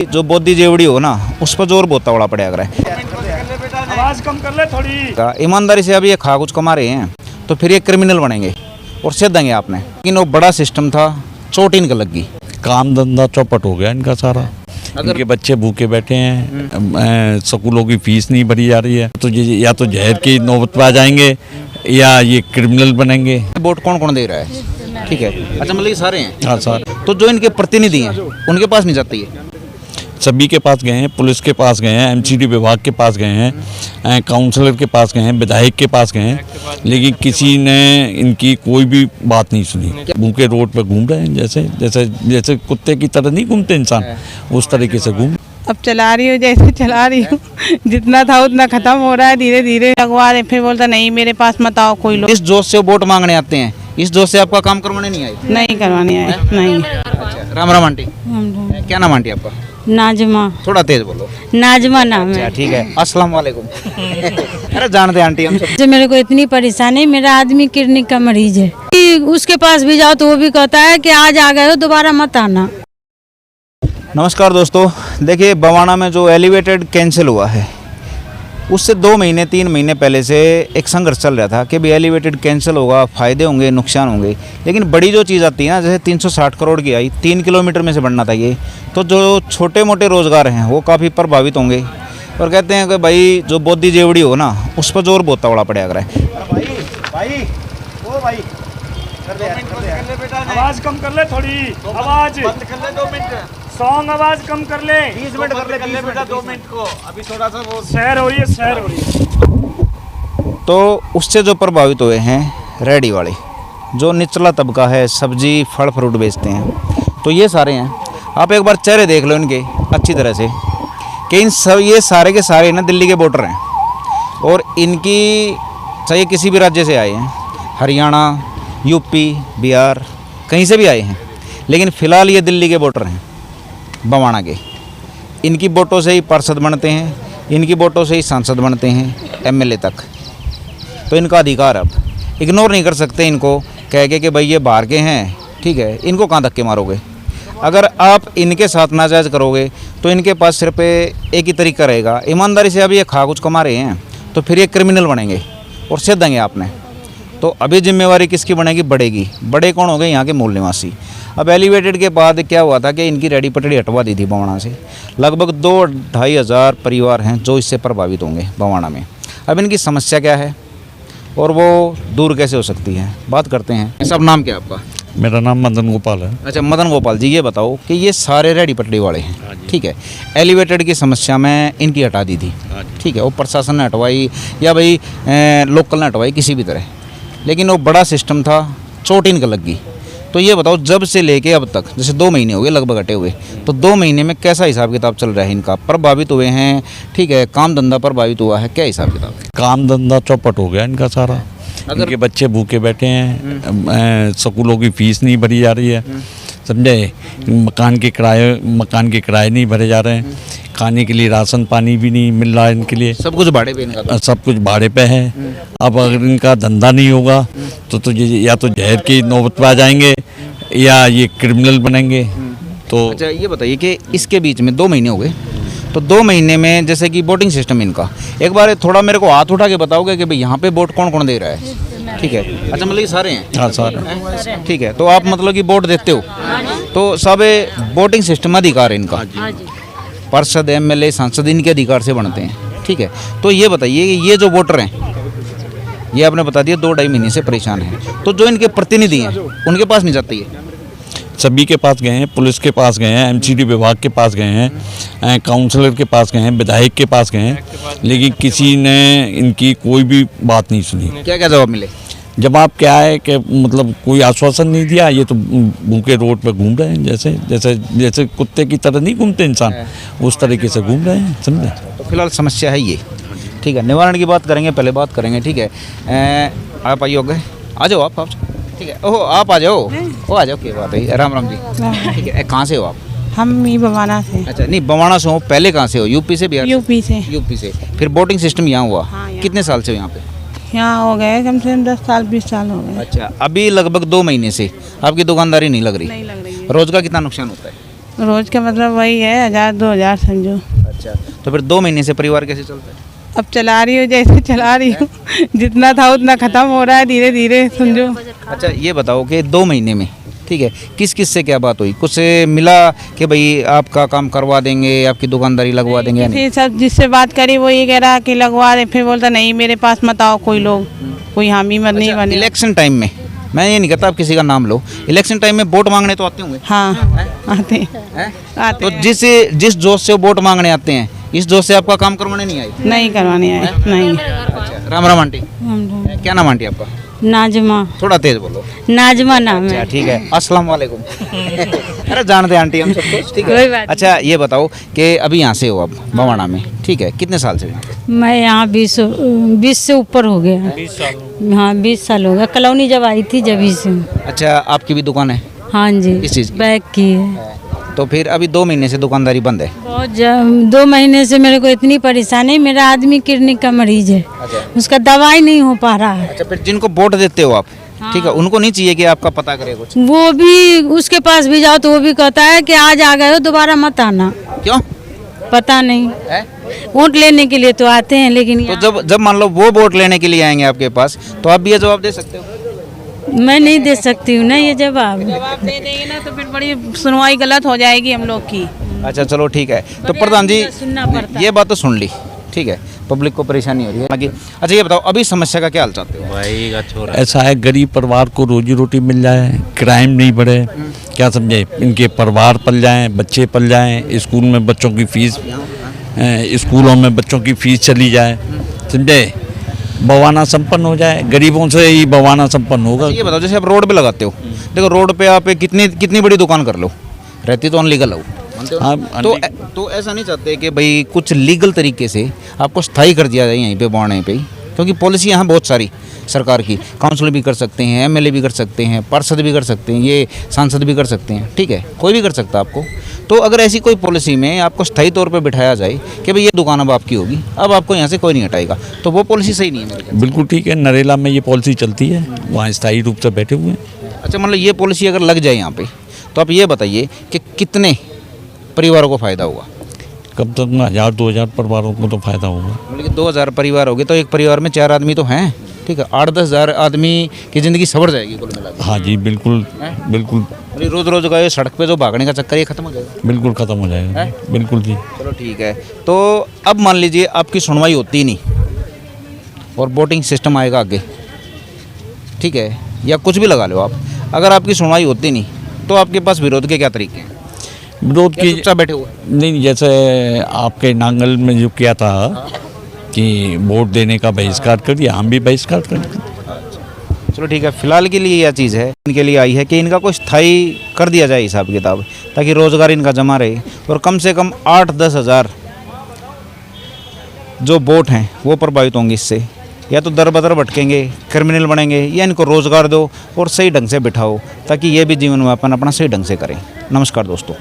जो बोदी जेवड़ी हो ना, उस पर जोर बहुत तगड़ा पड़ा है। आवाज कम कर ले थोड़ी। ईमानदारी से अब ये खा कुछ कमा रहे हैं तो फिर ये क्रिमिनल बनेंगे और सेध देंगे आपने। लेकिन वो बड़ा सिस्टम था, चोट इनका लग गई। काम धंधा चौपट हो गया इनका सारा। इनके बच्चे भूखे बैठे हैं, स्कूलों की फीस नहीं भरी जा रही है, तो ये या तो जहर की नौबत पे आ जाएंगे या ये क्रिमिनल बनेंगे। वोट कौन कौन दे रहा है? ठीक है, अच्छा मतलब ये सारे हैं। हाँ सर, तो जो इनके प्रतिनिधि हैं उनके पास नहीं जाती है। सभी के पास गए हैं, पुलिस के पास गए हैं, एमसीडी विभाग के पास गए हैं, काउंसलर के पास गए हैं, विधायक के पास गए हैं, लेकिन किसी ने इनकी कोई भी बात नहीं सुनी। भूखे रोड पे घूम रहे हैं, जैसे जैसे जैसे कुत्ते की तरह नहीं घूमते इंसान, उस तरीके से घूम। अब चला रही हूँ जैसे चला रही हूँ, जितना था उतना खत्म हो रहा है, धीरे धीरे लगवा रहे। फिर बोलता नहीं मेरे पास मत आओ कोई लोग। इस जोश से वोट मांगने आते हैं, इस जोश से आपका काम करवाने नहीं आए? नहीं करवाने आए, नहीं। अच्छा, राम राम आंटी, क्या नाम आंटी आपका? नाजमा। थोड़ा तेज बोलो। नाजमा नाम अच्छा है। ठीक है, अस्सलाम वालेकुम। अरे जानते आंटी हम सब। जो मेरे को इतनी परेशानी, मेरा आदमी किडनी का मरीज है, उसके पास भी जाओ तो वो भी कहता है कि आज आ गए हो दोबारा मत आना। नमस्कार दोस्तों, देखिए बवाना में जो एलिवेटेड कैंसिल हुआ है उससे 2 महीने 3 महीने पहले से एक संघर्ष चल रहा था कि भाई एलिवेटेड कैंसिल होगा, फ़ायदे होंगे, नुकसान होंगे। लेकिन बड़ी जो चीज़ आती है ना, जैसे 360 करोड़ की आई, 3 किलोमीटर में से बनना था ये, तो जो छोटे मोटे रोज़गार हैं वो काफ़ी प्रभावित होंगे। और कहते हैं कि भाई जो बोदी जेवड़ी हो ना, उस पर जोर बहुत तगड़ा पड़ा है। आवाज कम कर ले थोड़ी। आवाज बंद कर ले 2 मिनट। सॉन्ग आवाज कम कर ले। 20 मिनट कर ले बेटा, 2 मिनट को अभी थोड़ा सा वो शहर हो रही है, शहर हो रही है। तो उससे जो प्रभावित हुए हैं रेडी वाले, जो निचला तबका है, सब्जी फल फ्रूट बेचते हैं, तो ये सारे हैं। आप एक बार चेहरे देख लो इनके अच्छी तरह से कि इन सब ये सारे के सारे ना दिल्ली के वोटर हैं। और इनकी चाहे किसी भी राज्य से आए हैं, हरियाणा, यूपी, बिहार, कहीं से भी आए हैं, लेकिन फ़िलहाल ये दिल्ली के वोटर हैं, बवाना के। इनकी वोटों से ही पार्षद बनते हैं, इनकी वोटों से ही सांसद बनते हैं, एमएलए तक। तो इनका अधिकार अब इग्नोर नहीं कर सकते इनको, कह के कि भाई ये बाहर के हैं, ठीक है, इनको कहाँ धक्के मारोगे। अगर आप इनके साथ नाजायज़ करोगे तो इनके पास सिर्फ एक ही तरीका रहेगा, ईमानदारी से अब ये खा कुछ कमा रहे हैं तो फिर ये क्रिमिनल बनेंगे और सेध देंगे आपने। तो अभी जिम्मेवारी किसकी बनेगी? बढ़ेगी। बड़े कौन हो गए? यहाँ के मूल निवासी। अब एलिवेटेड के बाद क्या हुआ था कि इनकी रेडी पटड़ी हटवा दी थी बवाना से। लगभग 2-2.5 हज़ार परिवार हैं जो इससे प्रभावित होंगे बवाना में। अब इनकी समस्या क्या है और वो दूर कैसे हो सकती है, बात करते हैं। सब नाम क्या है आपका? मेरा नाम मदन गोपाल है। अच्छा मदन गोपाल जी, ये बताओ कि ये सारे रेडी पटड़ी वाले हैं, ठीक है, एलिवेटेड की समस्या में इनकी हटा दी थी, ठीक है, वो प्रशासन ने हटवाई या भाई लोकल ने हटवाई, किसी भी तरह, लेकिन वो बड़ा सिस्टम था, चोट इनका लग गई। तो ये बताओ जब से लेके अब तक, जैसे 2 महीने हो गए लगभग हटे हुए, तो 2 महीने में कैसा हिसाब किताब चल रहा है इनका? प्रभावित हुए हैं, ठीक है, काम धंधा प्रभावित हुआ है, क्या हिसाब किताब है? काम धंधा चौपट हो गया इनका सारा। इनके बच्चे भूखे बैठे हैं, स्कूलों की फीस नहीं भरी जा रही है, समझे, मकान के किराए नहीं भरे जा रहे हैं, खाने के लिए राशन पानी भी नहीं मिल रहा है इनके लिए, सब कुछ भाड़े पे इनका, सब कुछ भाड़े पे है। अब अगर इनका धंधा नहीं होगा तो ये या तो जहर की नौबत पे आ जाएंगे या ये क्रिमिनल बनेंगे। तो अच्छा ये बताइए कि इसके बीच में 2 महीने हो गए, तो 2 महीने में जैसे कि वोटिंग सिस्टम इनका, एक बार थोड़ा मेरे को हाथ उठा के बताओगे कि भाई यहाँ पे वोट कौन कौन दे रहा है? ठीक है, अच्छा मतलब ये सारे हैं? हाँ सर, ठीक है, तो आप मतलब कि वोट देते हो, तो सब वोटिंग सिस्टम अधिकार है इनका, पार्षद, एमएलए, सांसद इनके अधिकार से बनते हैं, ठीक है। तो ये बताइए कि ये जो वोटर हैं, ये आपने बता दिया 2-2.5 महीने से परेशान हैं, तो जो इनके प्रतिनिधि हैं उनके पास नहीं जाती है? सभी के पास गए हैं, पुलिस के पास गए हैं, एमसीडी विभाग के पास गए हैं, काउंसलर के पास गए हैं, विधायक के पास गए हैं, लेकिन किसी ने इनकी कोई भी बात नहीं सुनी। क्या क्या जवाब मिले? जवाब क्या है कि मतलब कोई आश्वासन नहीं दिया, ये तो भूखे रोड पे घूम रहे हैं, जैसे जैसे जैसे कुत्ते की तरह नहीं घूमते इंसान, उस तरीके से घूम रहे हैं, समझे। तो फिलहाल समस्या है ये, ठीक है, निवारण की बात करेंगे, पहले बात करेंगे, ठीक है। आप आइए, गए आ जाओ आप, ठीक है, ओहो आप आ जाओ, वो आ जाओ, क्या बात है, राम राम जी, ठीक है। कहाँ से हो आप? हम ही बवाना से। अच्छा नहीं, बवाना से हो, पहले कहाँ से हो? यूपी से? बिहार? यूपी से। यूपी से, फिर वोटिंग सिस्टम यहाँ हुआ? हाँ, कितने साल से हो यहाँ पे? यहाँ हो गए कम से कम 10 साल 20 साल हो गए। अच्छा, अभी लगभग 2 महीने से आपकी दुकानदारी नहीं लग रही? नहीं लग रही है। रोज का कितना नुकसान होता है? रोज का मतलब वही है 1000-2000 समझो। अच्छा, तो फिर 2 महीने से परिवार कैसे चलता है? अब चला रही हूँ जैसे चला रही हूँ जितना था उतना ख़त्म हो रहा है धीरे धीरे समझो। अच्छा, ये बताओ कि 2 महीने में, ठीक है, किस किस से क्या बात हुई? कुछ से मिला कि भाई आपका काम करवा देंगे, आपकी दुकानदारी लगवा देंगे या नहीं? किसी सब जिससे बात करी वो ये कह रहा कि लगवा दे, फिर बोलता नहीं मेरे पास मत आओ कोई लोग, कोई हामी मत नहीं बने। इलेक्शन टाइम में, मैं ये नहीं कहता आप किसी का नाम लो, इलेक्शन टाइम में वोट मांगने तो आते होंगे? हाँ आते हैं, हैं? आते तो हैं। जिस जोश से वो वोट मांगने आते हैं, इस जोश से आपका काम करवाने नहीं आए? नहीं करवाने आए नहीं। अच्छा, राम राम आंटी, क्या नाम आंटी आपका? नाजमा, थोड़ा तेज बोलो। नाजमा नाम अच्छा है। ठीक है, अस्सलाम वालेकुम। अरे जानते हैं आंटी हम सब कुछ, ठीक कोई है। बात अच्छा ये बताओ कि अभी यहाँ से हो आप बवाना में, ठीक है, कितने साल से यहाँ पे? मैं यहाँ 20 से ऊपर हो गया। 20 साल। हाँ 20 साल हो गया, कॉलोनी जब आई थी जब से। अच्छा, आपकी भी दुकान है? हाँ जी, किस चीज़ की? बैग की है। तो फिर अभी 2 महीने से दुकानदारी बंद है? बहुत 2 महीने से मेरे को इतनी परेशानी, मेरा आदमी किडनी का मरीज है, अच्छा। उसका दवाई नहीं हो पा रहा है। अच्छा, फिर जिनको वोट देते हो आप, ठीक है, उनको नहीं चाहिए कि आपका पता करे कुछ? वो भी उसके पास भी जाओ तो वो भी कहता है कि आज आ गए हो दोबारा मत आना। क्यों? पता नहीं, है? वोट लेने के लिए तो आते हैं लेकिन तो जब मान लो वो वोट लेने के लिए आएंगे आपके पास, तो आप भी ये जवाब दे सकते हो? मैं नहीं दे सकती हूँ ना ये जवाब। जवाब दे देंगे ना तो फिर बड़ी सुनवाई गलत हो जाएगी हम लोग की। अच्छा चलो ठीक है, तो प्रधान जी सुनना पड़ता ये बात तो सुन ली, ठीक है, पब्लिक को परेशानी हो रही है बाकी। अच्छा ये बताओ अभी समस्या का क्या हाल चाहते हो? ऐसा है, गरीब परिवार को रोजी रोटी मिल जाए, क्राइम नहीं बढ़े, क्या समझे, इनके परिवार पल जाएं, बच्चे पल जाएं, स्कूल में बच्चों की फीस, स्कूलों में बच्चों की फीस चली जाए, समझे, बवाना संपन्न हो जाए, गरीबों से ही बवाना संपन्न होगा। ये बताओ जैसे आप रोड पे लगाते हो, देखो रोड पे आप कितनी बड़ी दुकान कर लो, रहती तो अनलीगल हो, हाँ, तो ऐसा नहीं चाहते कि भाई कुछ लीगल तरीके से आपको स्थायी कर दिया जाए यहीं पे बवाने पे ही? क्योंकि पॉलिसी यहाँ बहुत सारी सरकार की, काउंसिल भी कर सकते हैं, एमएलए भी कर सकते हैं, पार्षद भी कर सकते हैं, ये सांसद भी कर सकते हैं, ठीक है, कोई भी कर सकता है आपको। तो अगर ऐसी कोई पॉलिसी में आपको स्थायी तौर पे बिठाया जाए कि भाई ये दुकान अब आपकी होगी, अब आपको यहाँ से कोई नहीं हटाएगा, तो वो पॉलिसी सही नहीं है मेरे ख्याल बिल्कुल ठीक है, नरेला में ये पॉलिसी चलती है, वहाँ स्थायी रूप से बैठे हुए हैं। से। अच्छा मतलब ये पॉलिसी अगर लग जाए यहाँ पे, तो आप ये बताइए कि कितने परिवारों को फ़ायदा होगा? कम से कम 1000-2000 परिवारों को तो फायदा होगा। मतलब कि 2000 परिवार हो गए तो एक परिवार में 4 आदमी तो हैं, ठीक है, 8-10 हज़ार आदमी की ज़िंदगी सवर जाएगी कुल मिला के। हाँ जी बिल्कुल बिल्कुल मतलब रोज़ रोज़ का ये सड़क पे जो भागने का चक्कर ये खत्म हो जाएगा। बिल्कुल ख़त्म हो जाएगा, बिल्कुल जी। चलो ठीक है, तो अब मान लीजिए आपकी सुनवाई होती नहीं और वोटिंग सिस्टम आएगा आगे, ठीक है, या कुछ भी लगा लो आप, अगर आपकी सुनवाई होती नहीं तो आपके पास विरोध के क्या तरीके हैं? विरोध क्या की चुपचाप बैठे हुए? नहीं, जैसे आपके नांगल में जो किया था कि वोट देने का बहिष्कार कर दिया, हम भी बहिष्कार कर दिया। चलो ठीक है, फिलहाल के लिए यह चीज़ है इनके लिए आई है कि इनका कोई स्थायी कर दिया जाए हिसाब किताब, ताकि रोज़गार इनका जमा रहे और कम से कम 8-10 हज़ार जो वोट हैं वो प्रभावित होंगे इससे, या तो दर बदर भटकेंगे, क्रिमिनल बनेंगे, या इनको रोज़गार दो और सही ढंग से बिठाओ ताकि ये भी जीवन यापन अपना सही ढंग से करें। नमस्कार दोस्तों।